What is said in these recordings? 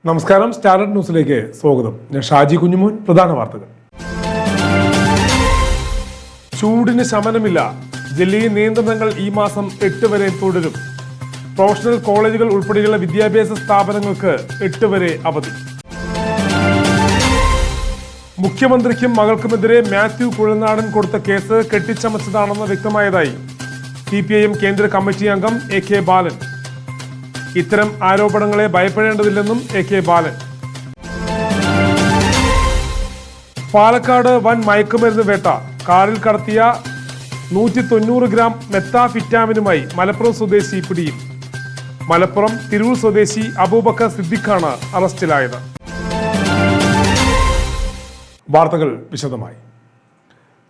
നമസ്കാരം, സ്റ്റാർഡഡ് ന്യൂസിലേക്ക് സ്വാഗതം. ഞാൻ ഷാജി കുഞ്ഞുമോൻ. പ്രധാന വാർത്തകൾ. ചൂടിന് ശമനമില്ല. ജില്ലയിൽ നിയന്ത്രണങ്ങൾ ഈ മാസം 8 വരെ തുടരും. പ്രൊഫഷണൽ കോളേജുകൾ ഉൾപ്പെടെയുള്ള വിദ്യാഭ്യാസ സ്ഥാപനങ്ങൾക്ക് 8 വരെ അവധി. മുഖ്യമന്ത്രിക്കും മകൾക്കുമെതിരെ മാത്യു കുഴൽനാടൻ കൊടുത്ത കേസ് കെട്ടിച്ചമച്ചതാണെന്ന് വ്യക്തമായതായി CPIM കേന്ദ്ര കമ്മിറ്റി അംഗം AK ബാലൻ. ഇത്തരം ആരോപണങ്ങളെ ഭയപ്പെടേണ്ടതില്ലെന്നും AK ബാലൻ. പാലക്കാട് വൻ മയക്കുമരുന്ന് വേട്ട. കാറിൽ കടത്തിയ 190 ഗ്രാം മെത്താഫിറ്റാമിനുമായി മലപ്പുറം സ്വദേശി പിടിയിൽ. മലപ്പുറം തിരൂർ സ്വദേശി അബൂബക്കർ സിദ്ദിഖാണ് അറസ്റ്റിലായത്. വാർത്തകൾ വിശദമായി.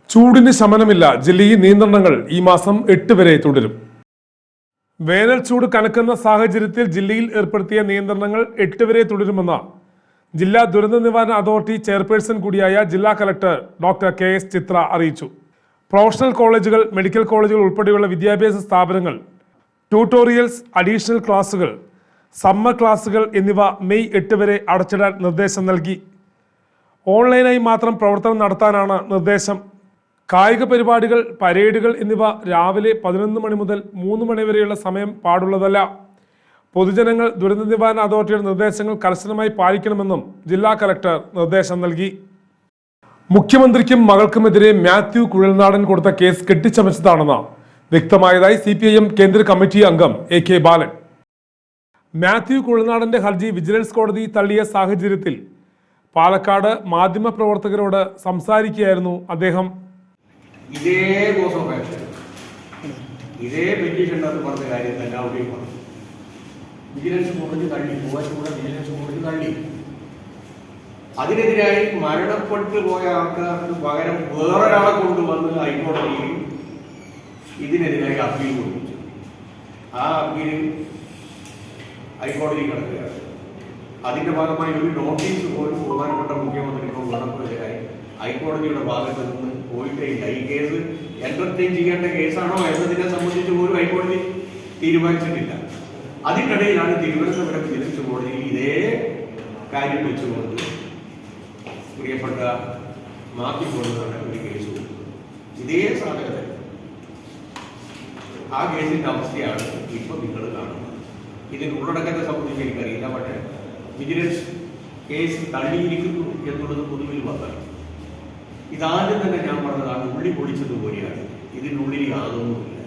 ചൂടിന് ശമനമില്ല. ജില്ലയിൽ നിയന്ത്രണങ്ങൾ ഈ മാസം 8 വരെ തുടരും. വേനൽ ചൂട് കനക്കുന്ന സാഹചര്യത്തിൽ ജില്ലയിൽ ഏർപ്പെടുത്തിയ നിയന്ത്രണങ്ങൾ 8 വരെ തുടരുമെന്ന് ജില്ലാ ദുരന്ത നിവാരണ അതോറിറ്റി ചെയർപേഴ്സൺ കൂടിയായ ജില്ലാ കളക്ടർ ഡോക്ടർ KS ചിത്ര അറിയിച്ചു. പ്രൊഫഷണൽ കോളേജുകൾ, മെഡിക്കൽ കോളേജുകൾ ഉൾപ്പെടെയുള്ള വിദ്യാഭ്യാസ സ്ഥാപനങ്ങൾ, ട്യൂട്ടോറിയൽസ്, അഡീഷണൽ ക്ലാസുകൾ, സമ്മർ ക്ലാസുകൾ എന്നിവ മെയ് 8 വരെ അടച്ചിടാൻ നിർദ്ദേശം നൽകി. ഓൺലൈനായി മാത്രം പ്രവർത്തനം നടത്താനാണ് നിർദ്ദേശം. കായിക പരിപാടികൾ, പരേഡുകൾ എന്നിവ രാവിലെ 11 മണി മുതൽ 3 മണി വരെയുള്ള സമയം പാടുള്ളതല്ല. പൊതുജനങ്ങൾ ദുരന്ത നിവാരണ അതോറിറ്റിയുടെ നിർദ്ദേശങ്ങൾ കർശനമായി പാലിക്കണമെന്നും ജില്ലാ കളക്ടർ നിർദ്ദേശം നൽകി. മുഖ്യമന്ത്രിക്കും മകൾക്കുമെതിരെ മാത്യു കുഴൽനാടൻ കൊടുത്ത കേസ് കെട്ടിച്ചമച്ചതാണെന്ന് വ്യക്തമായതായി CPIM കേന്ദ്ര കമ്മിറ്റി അംഗം AK ബാലൻ. മാത്യു കുഴൽനാടന്റെ ഹർജി വിജിലൻസ് കോടതി തള്ളിയ സാഹചര്യത്തിൽ പാലക്കാട് മാധ്യമപ്രവർത്തകരോട് സംസാരിക്കുകയായിരുന്നു അദ്ദേഹം. ഇതേ ഇതേ പെറ്റീഷനകത്ത് പറഞ്ഞ കാര്യം തന്നെ അവിടെയും പറഞ്ഞു. വിജിലൻസ് കോടതി തള്ളി, മൂവാറ്റുപുഴ വിജിലൻസ് കോടതി തള്ളി. അതിനെതിരായി മരണപ്പെട്ടു പോയ ആൾക്കാർക്ക് പകരം വേറൊരാളെ കൊണ്ടുവന്ന് ഹൈക്കോടതിയിൽ ഇതിനെതിരായി അപ്പീൽ കൊടുത്തു. ആ അപ്പീൽ ഹൈക്കോടതി കിടക്കുകയാണ്. അതിന്റെ ഭാഗമായി ഒരു നോട്ടീസ് പോലും ബഹുമാനപ്പെട്ട മുഖ്യമന്ത്രിക്കോ ഗവർണർക്കെതിരായി ഹൈക്കോടതിയുടെ ഭാഗത്ത് നിന്ന് പോയിട്ടില്ല. ഈ കേസ് എന്റർടൈൻ ചെയ്യേണ്ട കേസാണോ എന്നതിനെ സംബന്ധിച്ച് പോലും ഹൈക്കോടതി തീരുമാനിച്ചിട്ടില്ല. അതിനിടയിലാണ് തിരുവനന്തപുരം വിജിലൻസ് കോടതിയിൽ ഇതേ കാര്യം വെച്ചുകൊണ്ട് പ്രിയപ്പെട്ട മാത്യു കൊണ്ടുള്ള ഒരു കേസ് കൊടുത്തു. ഇതേ സാധനത്തിൽ ആ കേസിന്റെ അവസ്ഥയാണ് ഇപ്പൊ നിങ്ങൾ കാണുന്നത്. ഇതിന് ഉള്ളടക്കത്തെ സംബന്ധിച്ച് എനിക്കറിയില്ല. പക്ഷേ വിജിലൻസ് കേസ് തള്ളിയിരിക്കുന്നു എന്നുള്ളത് പൊതുവിൽ വന്നാൽ ഇതാദ്യം തന്നെ ഞാൻ പറഞ്ഞതാണ്, ഉള്ളി പൊളിച്ചതുപോലെയാണ്. ഇതിനുള്ളിൽ യാതൊന്നുമില്ല.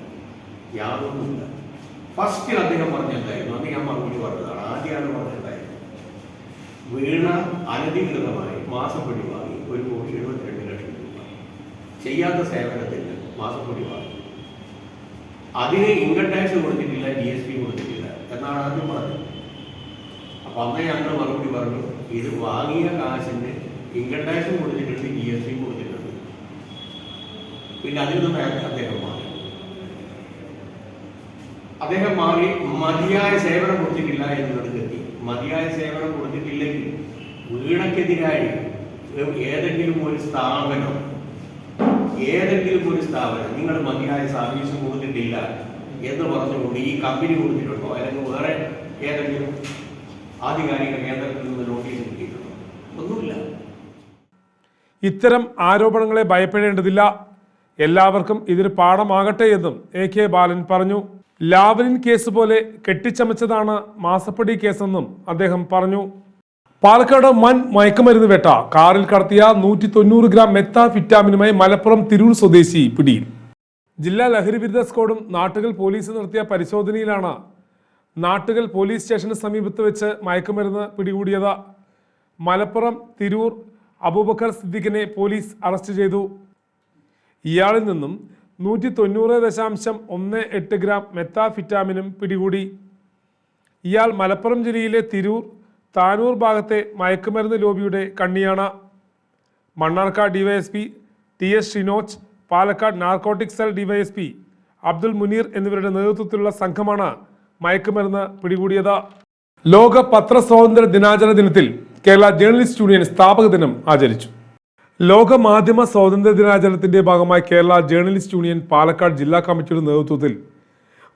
ഫസ്റ്റ് അദ്ദേഹം പറഞ്ഞെന്തായിരുന്നു, അത് ഞാൻ മറുപടി പറഞ്ഞതാണ്. ആദ്യമാണ് പറഞ്ഞെന്തായിരുന്നു, വീണ അനധികൃതമായി മാസപ്പടി വാങ്ങി 1,72 ലക്ഷം രൂപ ചെയ്യാത്ത സേവനത്തിന് മാസപ്പടി വാങ്ങി. അതിന് ഇൻകം ടാക്സ് കൊടുത്തിട്ടില്ല, GST കൊടുത്തിട്ടില്ല എന്നാണ് ആദ്യം പറഞ്ഞത്. അപ്പൊ അന്ന് ഞങ്ങൾ മറുപടി പറഞ്ഞു, ഇത് വാങ്ങിയ കാശിന് ഇൻകം ടാക്സും കൊടുത്തിട്ടുണ്ട്, GST കൊടുത്തിട്ടുണ്ട്. പിന്നെ അതിൽ നിന്ന് അദ്ദേഹം മാറി മതിയായ സേവനം കൊടുത്തിട്ടില്ല എന്നുള്ളത് എത്തി. മതിയായ സേവനം കൊടുത്തിട്ടില്ലെങ്കിൽ വീണക്കെതിരായി ഏതെങ്കിലും ഒരു സ്ഥാപനം നിങ്ങൾ മതിയായ സർവീസ് കൊടുത്തിട്ടില്ല എന്ന് പറഞ്ഞുകൊണ്ട് ഈ കമ്പനി കൊടുത്തിട്ടുണ്ടോ അല്ലെങ്കിൽ വേറെ ഏതെങ്കിലും ആധികാരിക കേന്ദ്രത്തിൽ നിന്ന് നോട്ടീസ് കിട്ടിയിട്ടുണ്ടോ? ഒന്നുമില്ല. ഇത്തരം ആരോപണങ്ങളെ ഭയപ്പെടേണ്ടതില്ല. എല്ലാവർക്കും ഇതൊരു പാഠമാകട്ടെ എന്നും AK ബാലൻ പറഞ്ഞു. ലാവലിൻ കേസ് പോലെ കെട്ടിച്ചമച്ചതാണ് മാസപ്പടി കേസെന്നും അദ്ദേഹം പറഞ്ഞു. പാലക്കാട് വൻ മയക്കുമരുന്ന് വേട്ട. കാറിൽ കടത്തിയ 190 ഗ്രാം മെത്താഫിറ്റാമിനുമായി മലപ്പുറം തിരൂർ സ്വദേശി പിടിയിൽ. ജില്ലാ ലഹരി വിരുദ്ധ സ്ക്വാഡും നാട്ടുകൽ പോലീസ് നടത്തിയ പരിശോധനയിലാണ് നാട്ടുകൽ പോലീസ് സ്റ്റേഷന് സമീപത്ത് വെച്ച് മയക്കുമരുന്ന് പിടികൂടിയത്. മലപ്പുറം തിരൂർ അബൂബക്കർ സിദ്ദിഖിനെ പോലീസ് അറസ്റ്റ് ചെയ്തു. ഇയാളിൽ നിന്നും 190.18 ഗ്രാം മെത്താഫിറ്റാമിനും പിടികൂടി. ഇയാൾ മലപ്പുറം ജില്ലയിലെ തിരൂർ, താനൂർ ഭാഗത്തെ മയക്കുമരുന്ന് ലോബിയുടെ കണ്ണിയാണ്. Mannarkkad DYSP TS Shinoj, Palakkad narcotic cell DYSP Abdul Muneer എന്നിവരുടെ നേതൃത്വത്തിലുള്ള സംഘമാണ് മയക്കുമരുന്ന് പിടികൂടിയത്. ലോക പത്രസ്വാതന്ത്ര്യ ദിനാചരണ ദിനത്തിൽ കേരള ജേർണലിസ്റ്റ് യൂണിയൻ സ്ഥാപക ദിനം ആചരിച്ചു. ലോക മാധ്യമ സ്വാതന്ത്ര്യ ദിനാചരണത്തിന്റെ ഭാഗമായി കേരള ജേർണലിസ്റ്റ് യൂണിയൻ പാലക്കാട് ജില്ലാ കമ്മിറ്റിയുടെ നേതൃത്വത്തിൽ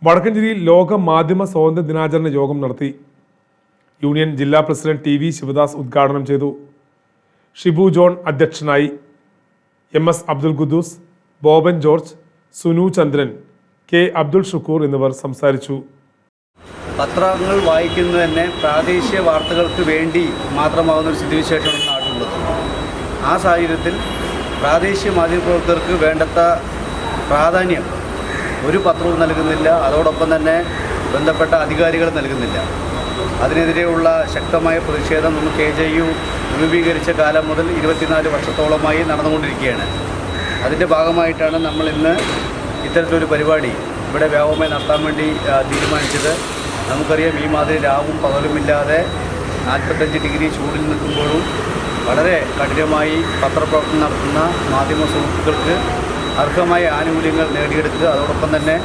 വടക്കഞ്ചേരിയിൽ ലോക മാധ്യമ സ്വാതന്ത്ര്യ ദിനാചരണ യോഗം നടത്തി. യൂണിയൻ ജില്ലാ പ്രസിഡന്റ് TV ശിവദാസ് ഉദ്ഘാടനം ചെയ്തു. ഷിബു ജോൺ അധ്യക്ഷനായി. MS അബ്ദുൽ ഖുദ്ദൂസ്, ബോബൻ ജോർജ്, സുനു ചന്ദ്രൻ, K അബ്ദുൾ ഷുക്കൂർ എന്നിവർ സംസാരിച്ചു. പത്രങ്ങൾ വായിക്കുന്നത് തന്നെ പ്രാദേശിക വാർത്തകൾക്ക് വേണ്ടി മാത്രമാകുന്ന ഒരു സ്ഥിതിവിശേഷമാണ് നാട്ടിലുള്ളത്. ആ സാഹചര്യത്തിൽ പ്രാദേശിക മാധ്യമപ്രവർത്തകർക്ക് വേണ്ടത്ര പ്രാധാന്യം ഒരു പത്രവും നൽകുന്നില്ല. അതോടൊപ്പം തന്നെ ബന്ധപ്പെട്ട അധികാരികൾ നൽകുന്നില്ല. അതിനെതിരെയുള്ള ശക്തമായ പ്രതിഷേധം നമ്മൾ KJU രൂപീകരിച്ച കാലം മുതൽ 24 വർഷത്തോളമായി നടന്നുകൊണ്ടിരിക്കുകയാണ്. അതിൻ്റെ ഭാഗമായിട്ടാണ് നമ്മൾ ഇന്ന് ഇത്തരത്തിലൊരു പരിപാടി ഇവിടെ വ്യാപകമായി നടത്താൻ വേണ്ടി തീരുമാനിച്ചത്. നമുക്കറിയാം, ഈ മാതിരി രാവും പകലുമില്ലാതെ 45 ഡിഗ്രി ചൂടിൽ നിൽക്കുമ്പോഴും വളരെ കഠിനമായി പത്രപ്രവർത്തനം നടത്തുന്ന മാധ്യമ സുഹൃത്തുക്കൾക്ക് അർഹമായ ആനുകൂല്യങ്ങൾ നേടിയെടുക്കുക, അതോടൊപ്പം തന്നെ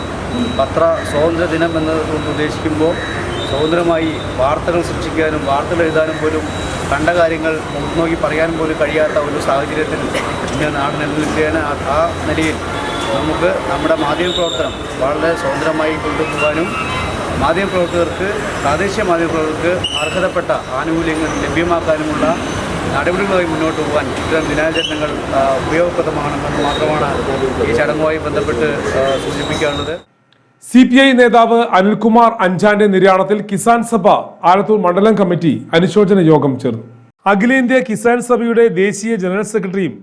പത്ര സ്വാതന്ത്ര്യ ദിനം എന്നതുകൊണ്ട് ഉദ്ദേശിക്കുമ്പോൾ സ്വതന്ത്രമായി വാർത്തകൾ സൃഷ്ടിക്കാനും വാർത്തകൾ എഴുതാനും പോലും കണ്ട കാര്യങ്ങൾ നോക്കി പറയാനും പോലും കഴിയാത്ത ഒരു സാഹചര്യത്തിൽ ഇന്ന് നാട് നിലനിൽക്കുകയാണ്. ആ നിലയിൽ നമുക്ക് നമ്മുടെ മാധ്യമപ്രവർത്തനം വളരെ സ്വതന്ത്രമായി കൊണ്ടുപോകാനും മാധ്യമപ്രവർത്തകർക്ക്, പ്രാദേശിക മാധ്യമപ്രവർത്തകർക്ക് അർഹതപ്പെട്ട ആനുകൂല്യങ്ങൾ ലഭ്യമാക്കാനുമുള്ള നടപടികളുമായി മുന്നോട്ട് പോകാൻ ഇത്തരം ദിനാചരണങ്ങൾ ഉപയോഗപ്രദമാണെന്ന് മാത്രമാണ് ഈ ചടങ്ങുമായി ബന്ധപ്പെട്ട് സൂചിപ്പിക്കാനുള്ളത്. CPI നേതാവ് അനിൽകുമാർ അഞ്ചാന്റെ നിര്യാണത്തിൽ കിസാൻ സഭ ആലത്തൂർ മണ്ഡലം കമ്മിറ്റി അനുശോചന യോഗം ചേർന്നു. അഖിലേന്ത്യാ കിസാൻ സഭയുടെ ദേശീയ ജനറൽ സെക്രട്ടറിയും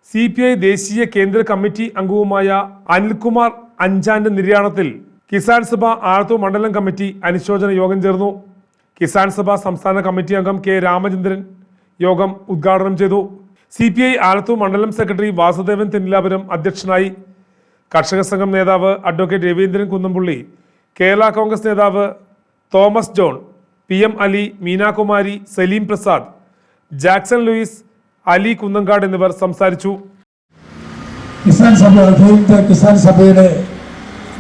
CPI ദേശീയ കേന്ദ്ര കമ്മിറ്റി അംഗവുമായ അനിൽകുമാർ അഞ്ചാന്റെ നിര്യാണത്തിൽ കിസാൻ സഭ ആലത്തൂർ മണ്ഡലം കമ്മിറ്റി അനുശോചന യോഗം ചേർന്നു. കിസാൻ സഭ സംസ്ഥാന കമ്മിറ്റി അംഗം K രാമചന്ദ്രൻ യോഗം ഉദ്ഘാടനം ചെയ്തു. CPI ആലത്തൂർ മണ്ഡലം സെക്രട്ടറി വാസുദേവൻ തെന്നിലാപുരം അധ്യക്ഷനായി. കർഷക സംഘം നേതാവ് അഡ്വക്കേറ്റ് രവീന്ദ്രൻ കുന്നംപുള്ളി, കേരള കോൺഗ്രസ് നേതാവ് തോമസ് ജോൺ, PM അലി, മീനാകുമാരി, സലീം പ്രസാദ്, ജാക്സൺ ലൂയിസ്, അലി കുന്നങ്കാട് എന്നിവർ സംസാരിച്ചു. കിസാൻ സഭ അഖിലേന്ത്യാ കിസാൻ സഭയുടെ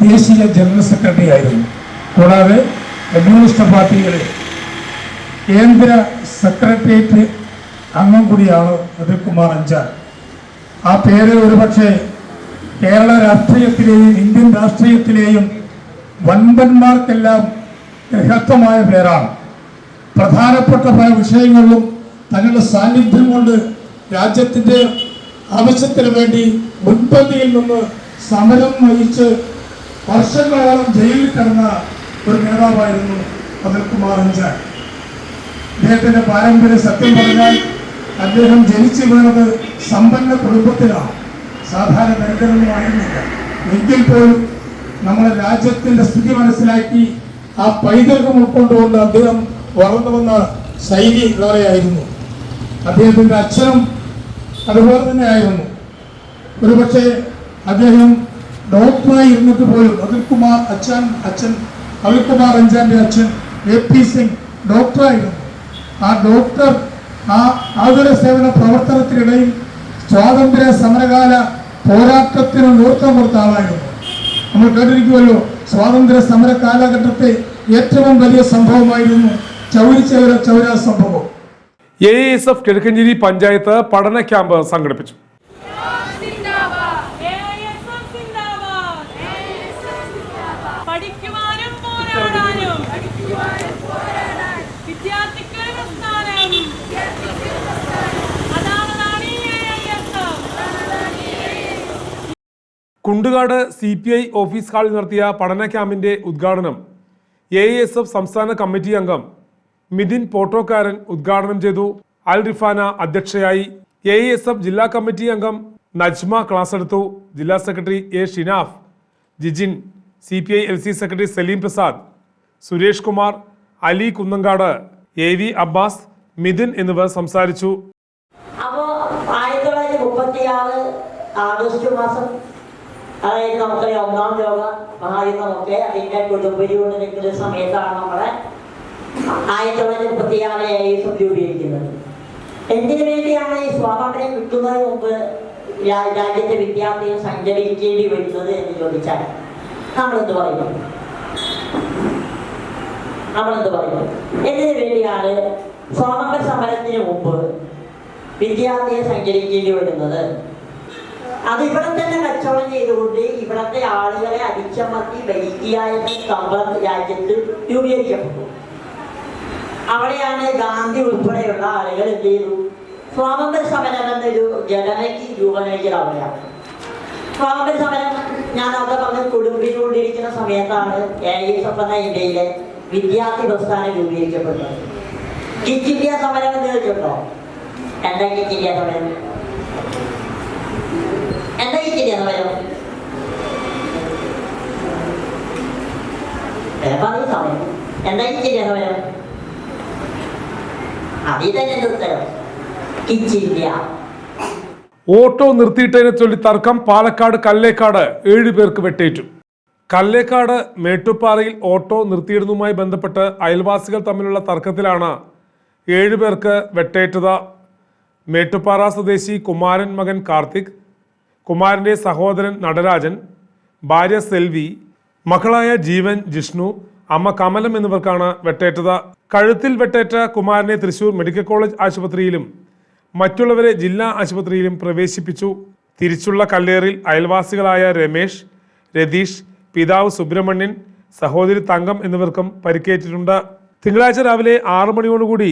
ദേശീയ ജനറൽ സെക്രട്ടറി ആയിരുന്നു. കൂടാതെ കമ്മ്യൂണിസ്റ്റ് പാർട്ടിയുടെ കേന്ദ്ര സെക്രട്ടേറിയറ്റ് അംഗം കൂടിയാണ് അനിൽകുമാർ അഞ്ചാൻ. ആ പേര് ഒരുപക്ഷെ കേരള രാഷ്ട്രീയത്തിലെയും ഇന്ത്യൻ രാഷ്ട്രീയത്തിലെയും വൻപന്മാർക്കെല്ലാം ബൃഹത്തമായ പേരാണ്. പ്രധാനപ്പെട്ട പല വിഷയങ്ങളിലും തങ്ങളുടെ സാന്നിധ്യം കൊണ്ട് രാജ്യത്തിൻ്റെ ആവശ്യത്തിന് വേണ്ടി മുൻപന്തിയിൽ നിന്ന് സമരം നയിച്ച് വർഷങ്ങളോളം ജയിലിൽ കിടന്ന ഒരു നേതാവായിരുന്നു അനിൽകുമാർ അഞ്ചാൻ. അദ്ദേഹത്തിൻ്റെ പാരമ്പര്യ സത്യം പറഞ്ഞാൽ അദ്ദേഹം ജനിച്ചു വീണത് സമ്പന്ന കുടുംബത്തിലാണ്, സാധാരണ ദരിദ്രനൊന്നും ആയിരുന്നില്ല. എങ്കിൽ പോലും നമ്മുടെ രാജ്യത്തിൻ്റെ സ്ഥിതി മനസ്സിലാക്കി ആ പൈതൃകം ഉൾക്കൊണ്ടുകൊണ്ട് അദ്ദേഹം വളർന്നു വന്ന ശൈലി വേറെയായിരുന്നു. അദ്ദേഹത്തിൻ്റെ അച്ഛനും അതുപോലെ തന്നെ ആയിരുന്നു. ഒരുപക്ഷെ അദ്ദേഹം ഡോക്ടറായി ഇരുന്നിട്ട് പോലും അനിൽകുമാർ അഞ്ചാന്റെ അച്ഛൻ AP സിംഗ് ഡോക്ടറായിരുന്നു. ആ ഡോക്ടർ ആ ആതുര സേവന പ്രവർത്തനത്തിനിടയിൽ സ്വാതന്ത്ര്യ സമരകാല പോരാട്ടത്തിന് നേതൃത്വം കൊടുത്ത ആളായിരുന്നു. നമ്മൾ കേട്ടിരിക്കുമല്ലോ, സ്വാതന്ത്ര്യ സമര കാലഘട്ടത്തെ ഏറ്റവും വലിയ സംഭവമായിരുന്നു ചൗര സംഭവം. AISF കിഴക്കഞ്ചേരി പഞ്ചായത്ത് പഠന ക്യാമ്പ് സംഘടിപ്പിച്ചു. കുണ്ടുകാട് CPI ഓഫീസ് ഹാളിൽ നടത്തിയ പഠന ക്യാമ്പിന്റെ ഉദ്ഘാടനം AISF സംസ്ഥാന കമ്മിറ്റി അംഗം മിഥിൻ പോട്ടോക്കാരൻ ഉദ്ഘാടനം ചെയ്തു. അൽ റിഫാന അധ്യക്ഷയായി. AISF ജില്ലാ കമ്മിറ്റി അംഗം നജ്മ ക്ലാസ് എടുത്തു. ജില്ലാ secretary A Shinaf, Jijin, CPI LC secretary Saleem Prasad, Suresh Kumar, Ali Kunnankad, AV Abbas, Mithun എന്നിവർ സംസാരിച്ചു. അപ്പോൾ 1936 ആഗസ്റ്റ് മാസം, അതായത് നമുക്കറിയാം 1-ാം ലോക മഹായുദ്ധമൊക്കെ അതിൻ്റെ കൊടുമ്പിരികൊണ്ട് നിൽക്കുന്ന സമയത്താണ് നമ്മളെ 1936 AISF രൂപീകരിക്കുന്നത്. എന്തിനു വേണ്ടിയാണ് ഈ സ്വാതന്ത്ര്യം കിട്ടുന്നതിന് മുമ്പ് രാജ്യത്തെ വിദ്യാർത്ഥികൾ സഞ്ചരിക്കേണ്ടി വരുന്നത് എന്ന് ചോദിച്ചാൽ നമ്മളെന്ത് പറയുന്നു? എന്തിനു വേണ്ടിയാണ് സ്വാതന്ത്ര്യ സമരത്തിന് മുമ്പ് വിദ്യാർത്ഥിയെ സഞ്ചരിക്കേണ്ടി വരുന്നത്? അത് ഇവിടെ തന്നെ കച്ചവടം ചെയ്തുകൊണ്ട് ഇവിടത്തെ ആളുകളെ അടിച്ചമർത്തി ഭരിക്കുക എന്ന രാജ്യത്ത് രൂപീകരിക്കപ്പെട്ടു. അവിടെയാണ് ഗാന്ധി ഉൾപ്പെടെയുള്ള ആളുകൾ എന്ത് ചെയ്തു, സ്വാതന്ത്ര്യ സമരം എന്നൊരു ഘടനയ്ക്ക് രൂപം നൽകിയത് അവിടെയാണ്. സ്വാതന്ത്ര്യ സമരം ഞാൻ അവിടെ പറഞ്ഞ് കൊടുമ്പിക്കൊണ്ടിരിക്കുന്ന സമയത്താണ് AISF എന്ന ഇന്ത്യയിലെ വിദ്യാർത്ഥി പ്രസ്ഥാനം രൂപീകരിക്കപ്പെട്ടത്. കിറ്റ് ഇന്ത്യ സമരം എന്ന് കേട്ടിട്ടുണ്ടോ? എന്താ കിറ്റ് ഇന്ത്യ സമരം? എന്താ കിറ്റ് ഇന്ത്യ സമരം? സമയം എന്താ കിറ്റ് ഇന്ത്യ സമരം? അതിൽ തന്നെ ഉത്തരം കിറ്റ് ഇന്ത്യ. ഓട്ടോ നിർത്തിയിട്ടതിനെ ചൊല്ലി തർക്കം പാലക്കാട് കല്ലേക്കാട് 7 പേർക്ക് വെട്ടേറ്റു. കല്ലേക്കാട് മേട്ടുപ്പാറയിൽ ഓട്ടോ നിർത്തിയിടുന്നതുമായി ബന്ധപ്പെട്ട് അയൽവാസികൾ തമ്മിലുള്ള തർക്കത്തിലാണ് 7 പേർക്ക് വെട്ടേറ്റത്. മേട്ടുപ്പാറ സ്വദേശി കുമാരൻ മകൻ കാർത്തിക്, കുമാരൻ്റെ സഹോദരൻ നടരാജൻ, ഭാര്യ സെൽവി, മക്കളായ ജീവൻ, ജിഷ്ണു, അമ്മ കമലം എന്നിവർക്കാണ് വെട്ടേറ്റത്. കഴുത്തിൽ വെട്ടേറ്റ കുമാരനെ തൃശൂർ മെഡിക്കൽ കോളേജ് ആശുപത്രിയിലും മറ്റുള്ളവരെ ജില്ലാ ആശുപത്രിയിലും പ്രവേശിപ്പിച്ചു. തിരിച്ചുള്ള കല്ലേറിൽ അയൽവാസികളായ രമേശ്, രതീഷ്, പിതാവ് സുബ്രഹ്മണ്യൻ, സഹോദരി തങ്കം എന്നിവർക്കും പരിക്കേറ്റിട്ടുണ്ട്. തിങ്കളാഴ്ച രാവിലെ 6 മണിയോടുകൂടി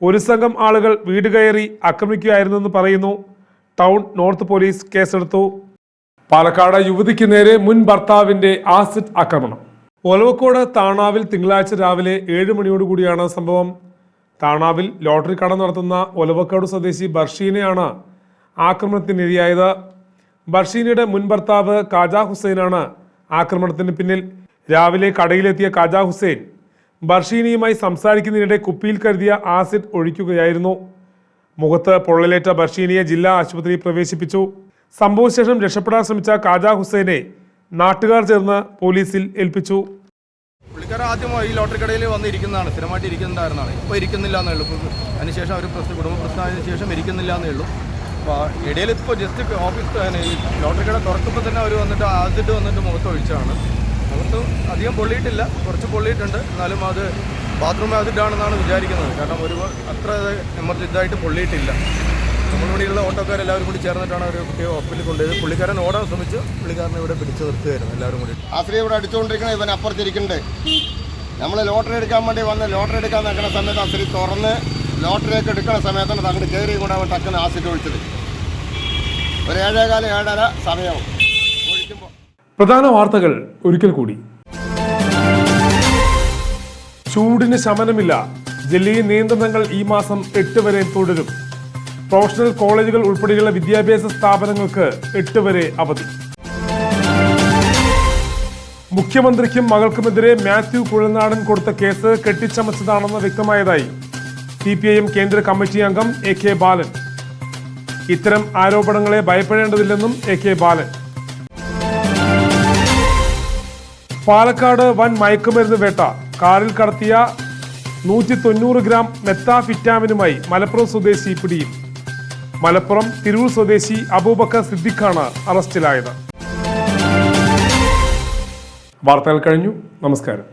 ഒരു സംഘം ആളുകൾ വീട് കയറി ആക്രമിക്കുകയായിരുന്നെന്ന് പറയുന്നു. ടൗൺ നോർത്ത് പോലീസ് കേസെടുത്തു. പാലക്കാട് യുവതിക്ക് നേരെ മുൻ ഭർത്താവിന്റെ ആസിഡ് ആക്രമണം. ഒലവക്കോട് താണാവിൽ തിങ്കളാഴ്ച രാവിലെ 7 മണിയോടുകൂടിയാണ് സംഭവം. താണാവിൽ ലോട്ടറി കട നടത്തുന്ന ഒലവക്കോട് സ്വദേശി ബർഷീനെയാണ് ആക്രമണത്തിനിരയായത്. ബർഷീനയുടെ മുൻ ഭർത്താവ് കാജ ഹുസൈനാണ് ആക്രമണത്തിന് പിന്നിൽ. രാവിലെ കടയിലെത്തിയ കാജ ഹുസൈൻ ബർഷീനയുമായി സംസാരിക്കുന്നതിനിടെ കുപ്പിയിൽ കരുതിയ ആസിഡ് ഒഴിക്കുകയായിരുന്നു. മുഖത്ത് പൊള്ളലേറ്റ ബർഷീനയെ ജില്ലാ ആശുപത്രിയിൽ പ്രവേശിപ്പിച്ചു. സംഭവശേഷം രക്ഷപ്പെടാൻ ശ്രമിച്ച കാജ ഹുസൈനെ നാട്ടുകാർ ചേർന്ന് പോലീസിൽ ഏൽപ്പിച്ചു. പുള്ളിക്കാരൻ ആദ്യമായി ഈ ലോട്ടറി കടയിൽ വന്നിരിക്കുന്നതാണ്, സ്ഥിരമായിട്ട് ഇരിക്കുന്നുണ്ടായിരുന്നതാണ്. ഇപ്പോൾ ഇരിക്കുന്നില്ല എന്നേ ഉള്ളൂ. അതിനുശേഷം അവർ കുടുംബ പ്രശ്നമായതിനു ശേഷം ഇരിക്കുന്നില്ല എന്നേ ഉള്ളൂ. അപ്പോൾ ഇടയിൽ ഇപ്പോൾ ജസ്റ്റ് ഓഫീസ് ലോട്ടറി കട തുറക്കുമ്പോൾ തന്നെ അവർ വന്നിട്ട് ആസിഡ് വന്നിട്ട് മുഖത്ത് ഒഴിച്ചാണ്. മുഖത്ത് അധികം പൊള്ളിയിട്ടില്ല, കുറച്ച് പൊള്ളിയിട്ടുണ്ട്. എന്നാലും അത് ബാത്റൂം ആസിഡാണെന്നാണ് വിചാരിക്കുന്നത്. കാരണം അത്ര ഇതായിട്ട് പൊള്ളിയിട്ടില്ല. നമ്മളിവിടെയുള്ള ഓട്ടോക്കാരെല്ലാവരും കൂടി ചേർന്നിട്ടാണ് ഒരു കുട്ടിയെ ഹോസ്പിറ്റലിൽ കൊണ്ടുപോയത്. പുള്ളിക്കാരൻ ഓടാൻ ശ്രമിച്ചു, പുള്ളിക്കാരനെ ഇവിടെ പിടിച്ചു നിർത്തുകയായിരുന്നു എല്ലാവരും കൂടി. ആശ്രയം ഇവിടെ അടിച്ചുകൊണ്ടിരിക്കണേ, ഇവൻ അപ്പുറത്തിരിക്കണ്ടേ. നമ്മൾ ലോട്ടറി എടുക്കാൻ വേണ്ടി വന്ന് ലോട്ടറി എടുക്കാൻ നിൽക്കുന്ന സമയത്ത് ആശ്രയം തുറന്ന് ലോട്ടറിയൊക്കെ എടുക്കുന്ന സമയത്താണ് അങ്ങോട്ട് കയറിയും കൂടെ അവൻ ടക്കുന്ന ആസിഡ് ഒഴിച്ചത്. ഒരു 7:15 7:30 സമയവും ഒഴിക്കുമ്പോൾ. പ്രധാന വാർത്തകൾ ഒരിക്കൽ കൂടി. ചൂടിന് ശമനമില്ല. ജില്ലയിൽ നിയന്ത്രണങ്ങൾ ഈ മാസം 8 വരെ തുടരും. പ്രൊഫഷണൽ കോളേജുകൾ ഉൾപ്പെടെയുള്ള വിദ്യാഭ്യാസ സ്ഥാപനങ്ങൾക്ക് 8 വരെ അവധി. മുഖ്യമന്ത്രിക്കും മകൾക്കുമെതിരെ മാത്യു കുഴൽനാടൻ കൊടുത്ത കേസ് കെട്ടിച്ചമച്ചതാണെന്ന് വ്യക്തമായതായി CPIM കേന്ദ്ര കമ്മിറ്റി അംഗം AK ബാലൻ. ഇത്തരം ആരോപണങ്ങളെ ഭയപ്പെടേണ്ടതില്ലെന്നും AK ബാലൻ. പാലക്കാട് വൻ മയക്കുമരുന്ന് വേട്ട. കാറിൽ കടത്തിയ 190 ഗ്രാം മെത്താഫിറ്റാമിനുമായി മലപ്പുറം സ്വദേശി പിടിയിൽ. മലപ്പുറം തിരൂർ സ്വദേശി അബൂബക്കർ സിദ്ദിഖാണ് അറസ്റ്റിലായത്. വാർത്തകൾ കഴിഞ്ഞു. നമസ്കാരം.